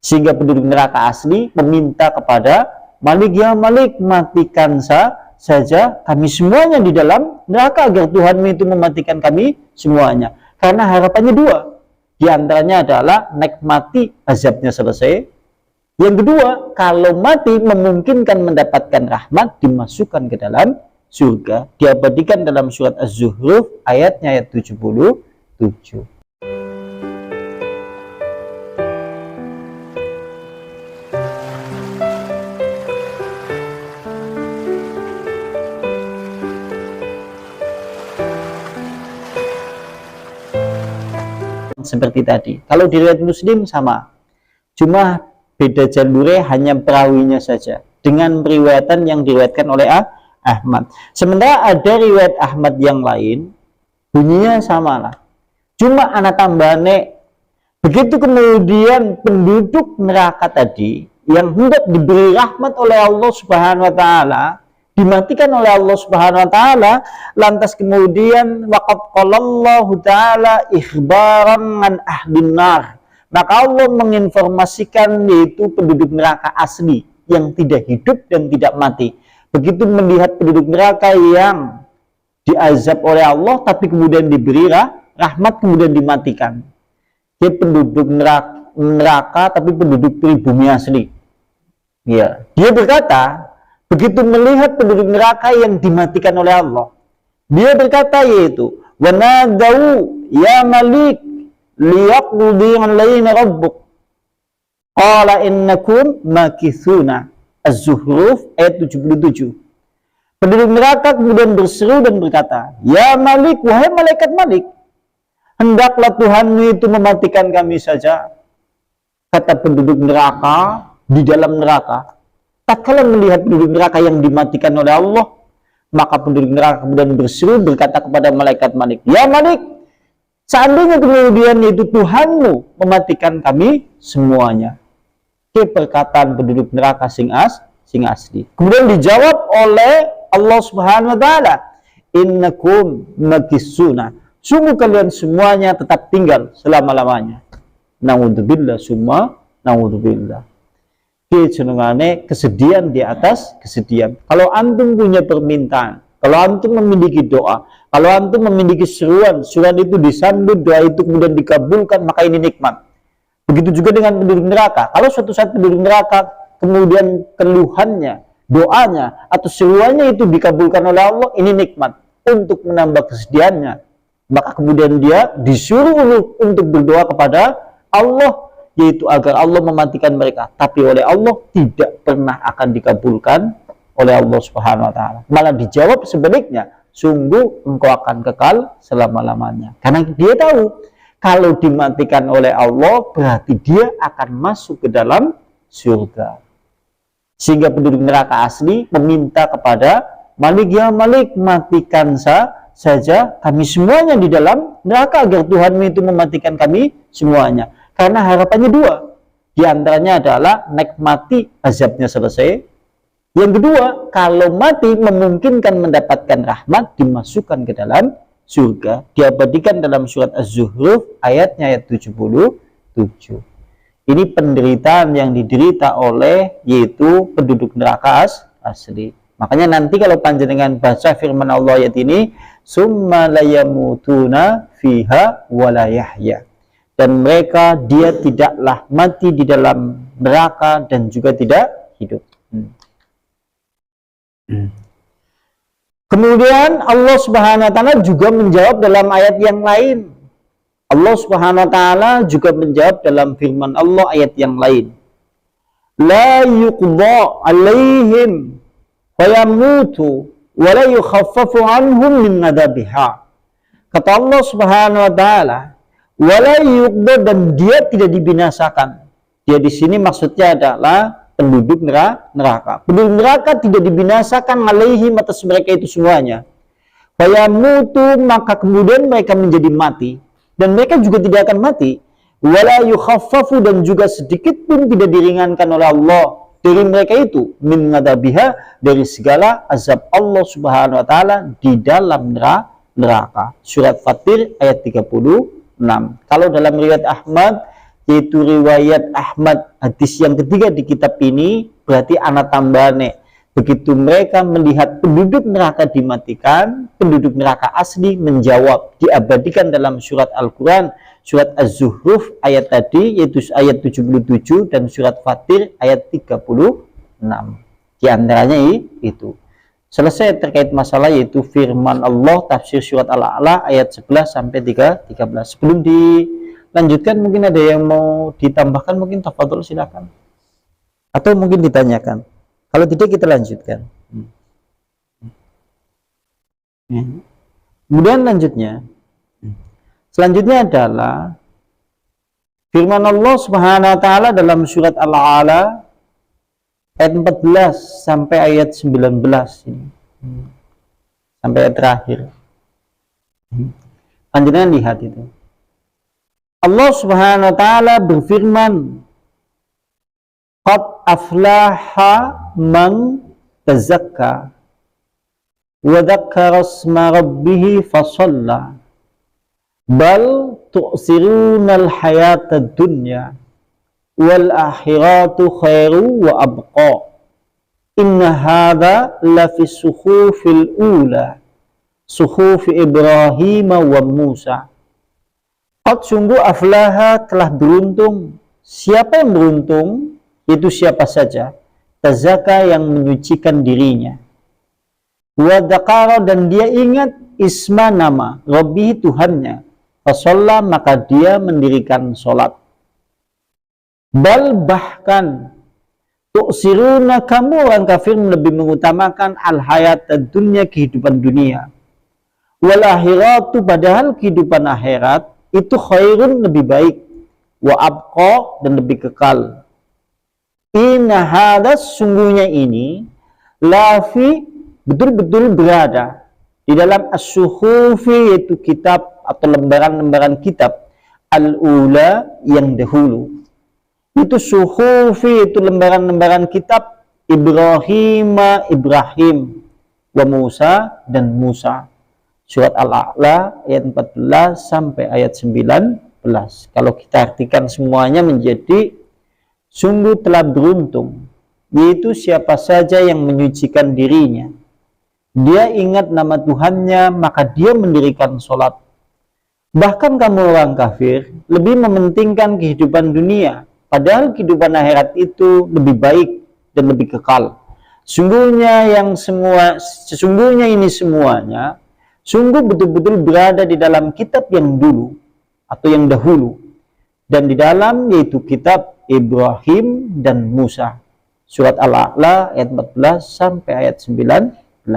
Sehingga penduduk neraka asli meminta kepada Malik, ya Malik, matikan saja kami semuanya di dalam neraka, agar Tuhanmu itu mematikan kami semuanya. Karena harapannya dua. Di antaranya adalah naik mati, azabnya selesai. Yang kedua, kalau mati memungkinkan mendapatkan rahmat, dimasukkan ke dalam surga. Diabadikan dalam surat Az-Zuhruf ayatnya ayat 77. Seperti tadi, kalau di riwayat Muslim sama, cuma beda jalurnya, hanya perawinya saja dengan periwayatan yang diriwayatkan oleh Ahmad. Sementara ada riwayat Ahmad yang lain bunyinya sama lah, cuma anak tambahane. Begitu kemudian penduduk neraka tadi yang hendak diberi rahmat oleh Allah Subhanahu wa taala dimatikan oleh Allah Subhanahu wa taala, lantas kemudian waqad qalallahu taala ikhbaran an ahlin nar, maka Allah menginformasikan yaitu penduduk neraka asli yang tidak hidup dan tidak mati. Begitu melihat penduduk neraka yang diazab oleh Allah tapi kemudian diberi rahmat kemudian dimatikan. Dia penduduk neraka tapi penduduk pribumi asli. Ya, dia berkata, begitu melihat penduduk neraka yang dimatikan oleh Allah, dia berkata yaitu, wa nadau ya Malik liyaqdi alaina rabbuk qala innakum makithuna. Az-Zuhruf ayat 77. Penduduk neraka kemudian berseru dan berkata, ya Malik, wahai malaikat Malik, hendaklah Tuhanmu itu mematikan kami saja. Kata penduduk neraka di dalam neraka. Tatkala melihat penduduk neraka yang dimatikan oleh Allah, maka penduduk neraka kemudian berseru berkata kepada malaikat Malik, ya Malik, seandainya kemudian itu Tuhanmu mematikan kami semuanya. Ke perkataan penduduk neraka sing asli. Kemudian dijawab oleh Allah Subhanahu wa taala, innakum makissuna. Sungguh kalian semuanya tetap tinggal selama-lamanya. Naudzubillah summa naudzubillah. Jenengane kesedihan di atas kesedihan. Kalau antum punya permintaan, kalau antum memiliki doa, kalau antum memiliki seruan itu disambut, doa itu kemudian dikabulkan, maka ini nikmat. Begitu juga dengan penduduk neraka. Kalau suatu saat penduduk neraka kemudian keluhannya, doanya atau seruannya itu dikabulkan oleh Allah, ini nikmat. Untuk menambah kesedihannya, maka kemudian dia disuruh untuk berdoa kepada Allah, yaitu agar Allah mematikan mereka, tapi oleh Allah tidak pernah akan dikabulkan oleh Allah Subhanahu wa taala. Malah dijawab sebaliknya, sungguh engkau akan kekal selama-lamanya. Karena dia tahu kalau dimatikan oleh Allah berarti dia akan masuk ke dalam surga. Sehingga penduduk neraka asli meminta kepada Malik, ya Malik, matikan saja kami semuanya di dalam neraka, agar Tuhanmu itu mematikan kami semuanya. Karena harapannya dua. Di antaranya adalah naik mati, azabnya selesai. Yang kedua, kalau mati memungkinkan mendapatkan rahmat, dimasukkan ke dalam surga. Diabadikan dalam surat Az-Zuhruf ayatnya ayat 77. Ini penderitaan yang diderita oleh yaitu penduduk neraka asli. Makanya nanti kalau panjenengan baca firman Allah ayat ini, summa layamutuna fiha wala yahya. Dan mereka dia tidaklah mati di dalam neraka dan juga tidak hidup. Kemudian Allah Subhanahu wa taala juga menjawab dalam ayat yang lain. Allah Subhanahu wa taala juga menjawab dalam firman Allah ayat yang lain. La yuqda alaihim fayamutu wa la yukhaffafu anhum min adabiha. Kata Allah Subhanahu wa taala, wala yuqda, dan dia tidak dibinasakan. Dia di sini maksudnya adalah penduduk neraka. Penduduk neraka tidak dibinasakan alaihim atas mereka itu semuanya. Fayamutu, maka kemudian mereka menjadi mati, dan mereka juga tidak akan mati. Wala yukhaffafu, dan juga sedikit pun tidak diringankan oleh Allah dari mereka itu min ngadabiha, dari segala azab Allah Subhanahu wa taala di dalam neraka. Surat Fatir ayat 36. Kalau dalam riwayat Ahmad yaitu riwayat Ahmad, hadis yang ketiga di kitab ini, berarti anak tambahane. Begitu mereka melihat penduduk neraka dimatikan, penduduk neraka asli menjawab, diabadikan dalam surat Al-Quran, surat Az-Zuhruf ayat tadi, yaitu ayat 77, dan surat Fatir ayat 36. Di antaranya itu. Selesai terkait masalah yaitu firman Allah, tafsir surat Al-A'la ayat 11 sampai 13. Sebelum dilanjutkan, mungkin ada yang mau ditambahkan, mungkin tafadhol silakan. Atau mungkin ditanyakan. Kalau tidak kita lanjutkan. Kemudian selanjutnya adalah firman Allah Subhanahu wa taala dalam surat Al-A'la ayat 14 sampai ayat 19 ini. Sampai ayat terakhir. Panjenengan lihat itu. Allah Subhanahu wa taala berfirman, qad aflaha man tazakka wa dzakara isma rabbih fasalla bal tu'sirunal hayatad dunya wal akhiratu khairu wa abqa inna hadza lafi suhufil ula suhufi Ibrahim wa Musa. Qad sungguh aflaha telah beruntung. Siapa yang beruntung? Itu siapa saja, tazaka yang menyucikan dirinya, wa dzakara dan dia ingat isma nama Rabbi Tuhannya, fasalla maka dia mendirikan sholat. Bal bahkan tu'siruna kamu orang kafir lebih mengutamakan al hayat dunia kehidupan dunia, wal akhiratu padahal kehidupan akhirat itu khairun lebih baik, wa abqa dan lebih kekal. Inna hadas sungguhnya ini lafi betul-betul berada di dalam as-suhufi yaitu kitab atau lembaran-lembaran kitab al-ula yang dahulu. Itu suhufi itu lembaran-lembaran kitab Ibrahim wa Musa dan Musa. Surat Al-A'la ayat 14 sampai ayat 19. Kalau kita artikan semuanya menjadi sungguh telah beruntung, yaitu siapa saja yang menyucikan dirinya. Dia ingat nama Tuhannya, maka dia mendirikan sholat. Bahkan kamu orang kafir lebih mementingkan kehidupan dunia, padahal kehidupan akhirat itu lebih baik dan lebih kekal. Sesungguhnya ini semuanya, sungguh betul-betul berada di dalam kitab yang dulu atau yang dahulu, dan di dalam yaitu kitab Ibrahim dan Musa. Surat Al-A'la ayat 14 sampai ayat 19.